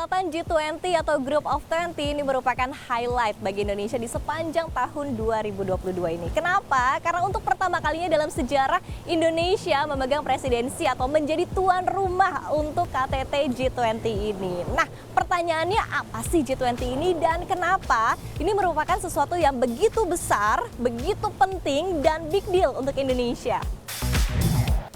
Perhelatan G20 atau Group of 20 ini merupakan highlight bagi Indonesia di sepanjang tahun 2022 ini. Kenapa? Karena untuk pertama kalinya dalam sejarah Indonesia memegang presidensi atau menjadi tuan rumah untuk KTT G20 ini. Nah, pertanyaannya apa sih G20 ini dan kenapa? Ini merupakan sesuatu yang begitu besar, begitu penting dan big deal untuk Indonesia.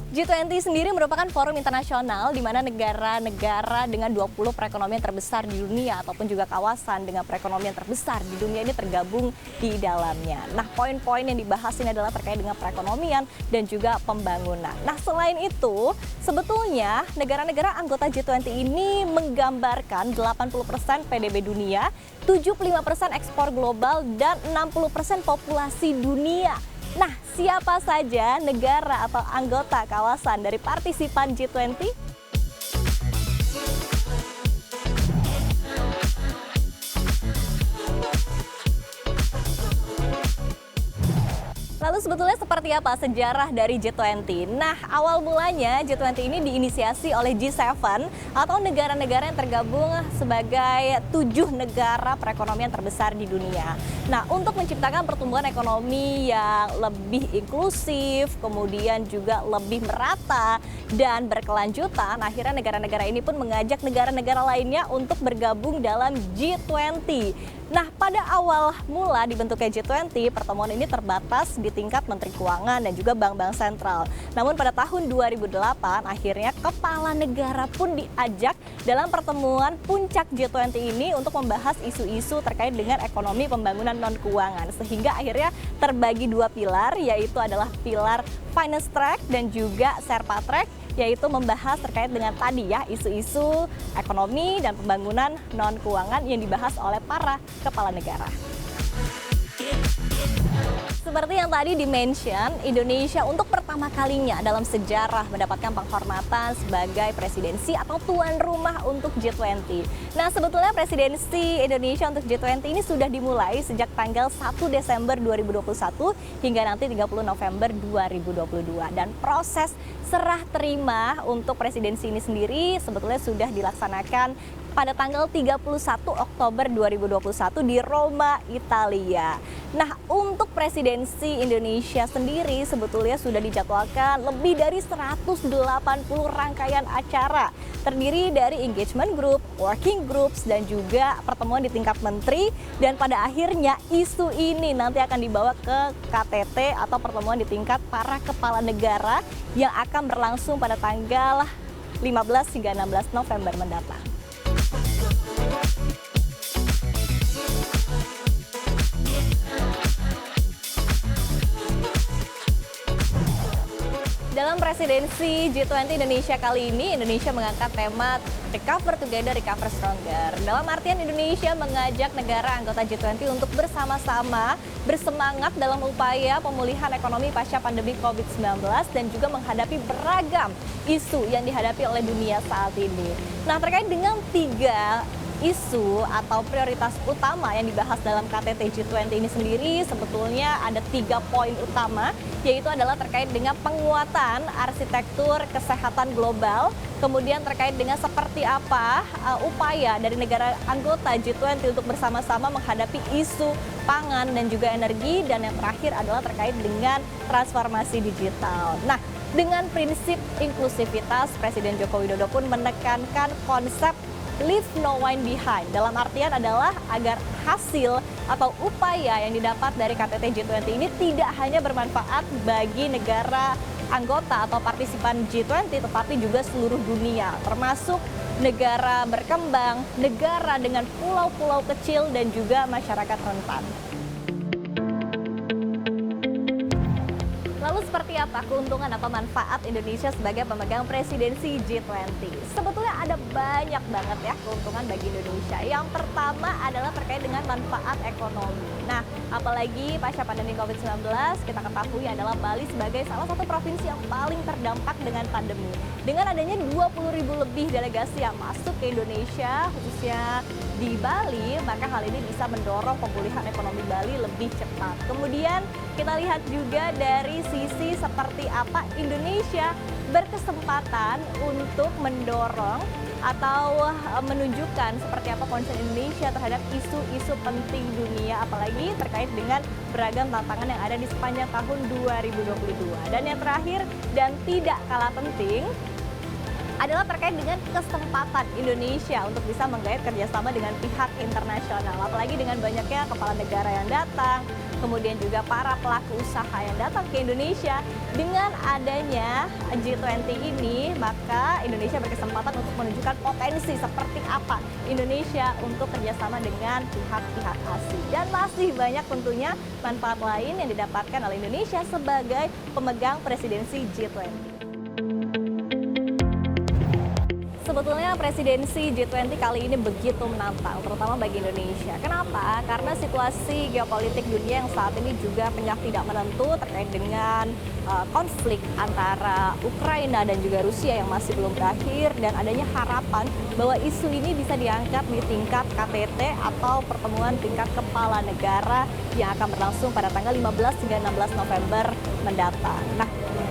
G20 sendiri merupakan forum internasional di mana negara-negara dengan 20 perekonomian terbesar di dunia ataupun juga kawasan dengan perekonomian terbesar di dunia ini tergabung di dalamnya. Nah, poin-poin yang dibahas ini adalah terkait dengan perekonomian dan juga pembangunan. Nah, selain itu, sebetulnya negara-negara anggota G20 ini menggambarkan 80% PDB dunia, 75% ekspor global, dan 60% populasi dunia. Nah, siapa saja negara atau anggota kawasan dari partisipan G20? Lalu sebetulnya seperti apa sejarah dari G20? Nah, awal mulanya G20 ini diinisiasi oleh G7 atau negara-negara yang tergabung sebagai 7 negara perekonomian terbesar di dunia. Nah, untuk menciptakan pertumbuhan ekonomi yang lebih inklusif, kemudian juga lebih merata dan berkelanjutan, akhirnya negara-negara ini pun mengajak negara-negara lainnya untuk bergabung dalam G20. Nah, pada awal mula dibentuknya G20, pertemuan ini terbatas di tingkat Menteri Keuangan dan juga bank-bank sentral. Namun pada tahun 2008, akhirnya kepala negara pun diajak dalam pertemuan puncak G20 ini untuk membahas isu-isu terkait dengan ekonomi pembangunan non-keuangan. Sehingga akhirnya terbagi dua pilar, yaitu adalah pilar Finance Track dan juga Sherpa Track, yaitu membahas terkait dengan tadi ya isu-isu ekonomi dan pembangunan non-keuangan yang dibahas oleh para kepala negara. Seperti yang tadi di-mention, Indonesia untuk pertama kalinya dalam sejarah mendapatkan penghormatan sebagai presidensi atau tuan rumah untuk G20. Nah, sebetulnya presidensi Indonesia untuk G20 ini sudah dimulai sejak tanggal 1 Desember 2021 hingga nanti 30 November 2022. Dan proses serah terima untuk presidensi ini sendiri sebetulnya sudah dilaksanakan pada tanggal 31 Oktober 2021 di Roma, Italia. Nah, untuk presidensi Indonesia sendiri sebetulnya sudah dijadwalkan lebih dari 180 rangkaian acara. Terdiri dari engagement group, working groups, dan juga pertemuan di tingkat menteri. Dan pada akhirnya isu ini nanti akan dibawa ke KTT atau pertemuan di tingkat para kepala negara yang akan berlangsung pada tanggal 15 hingga 16 November mendatang. Dalam presidensi G20 Indonesia kali ini, Indonesia mengangkat tema Recover Together, Recover Stronger. Dalam artian Indonesia mengajak negara anggota G20 untuk bersama-sama bersemangat dalam upaya pemulihan ekonomi pasca pandemi COVID-19 dan juga menghadapi beragam isu yang dihadapi oleh dunia saat ini. Nah, terkait dengan 3 isu atau prioritas utama yang dibahas dalam KTT G20 ini sendiri, sebetulnya ada 3 poin utama, yaitu adalah terkait dengan penguatan arsitektur kesehatan global, kemudian terkait dengan seperti apa upaya dari negara anggota G20 untuk bersama-sama menghadapi isu pangan dan juga energi, dan yang terakhir adalah terkait dengan transformasi digital. Nah, dengan prinsip inklusivitas, Presiden Joko Widodo pun menekankan konsep Leave no one behind. Dalam artian adalah agar hasil atau upaya yang didapat dari KTT G20 ini tidak hanya bermanfaat bagi negara anggota atau partisipan G20, tetapi juga seluruh dunia, termasuk negara berkembang, negara dengan pulau-pulau kecil, dan juga masyarakat rentan. Lalu seperti apa keuntungan atau manfaat Indonesia sebagai pemegang presidensi G20? Sebetulnya ada banyak banget ya keuntungan bagi Indonesia. Yang pertama adalah terkait dengan manfaat ekonomi. Nah, apalagi pasca pandemi COVID-19, kita ketahui adalah Bali sebagai salah satu provinsi yang paling terdampak dengan pandemi. Dengan adanya 20.000 lebih delegasi yang masuk ke Indonesia, khususnya di Bali, maka hal ini bisa mendorong pemulihan ekonomi Bali lebih cepat. Kemudian kita lihat juga dari sisi seperti apa Indonesia berkesempatan untuk mendorong atau menunjukkan seperti apa concern Indonesia terhadap isu-isu penting dunia, apalagi terkait dengan beragam tantangan yang ada di sepanjang tahun 2022. Dan yang terakhir dan tidak kalah penting adalah terkait dengan kesempatan Indonesia untuk bisa menggait kerjasama dengan pihak internasional, apalagi dengan banyaknya kepala negara yang datang, kemudian juga para pelaku usaha yang datang ke Indonesia. Dengan adanya G20 ini, maka Indonesia berkesempatan untuk menunjukkan potensi seperti apa Indonesia untuk kerjasama dengan pihak-pihak asing. Dan masih banyak tentunya manfaat lain yang didapatkan oleh Indonesia sebagai pemegang presidensi G20. Sebetulnya presidensi G20 kali ini begitu menantang, terutama bagi Indonesia. Kenapa? Karena situasi geopolitik dunia yang saat ini juga banyak tidak menentu terkait dengan konflik antara Ukraina dan juga Rusia yang masih belum berakhir, dan adanya harapan bahwa isu ini bisa diangkat di tingkat KTT atau pertemuan tingkat kepala negara yang akan berlangsung pada tanggal 15 hingga 16 November mendatang. Nah,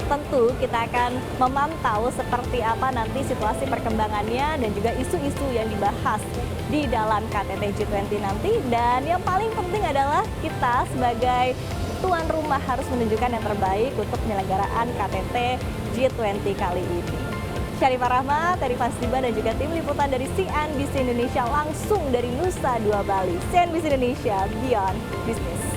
tentu kita akan memantau seperti apa nanti situasi perkembangannya dan juga isu-isu yang dibahas di dalam KTT G20 nanti. Dan yang paling penting adalah kita sebagai tuan rumah harus menunjukkan yang terbaik untuk penyelenggaraan KTT G20 kali ini. Syarifah Rahmat, Terry Fasdiba, dan juga tim liputan dari CNBC Indonesia langsung dari Nusa Dua Bali. CNBC Indonesia, Beyond Business.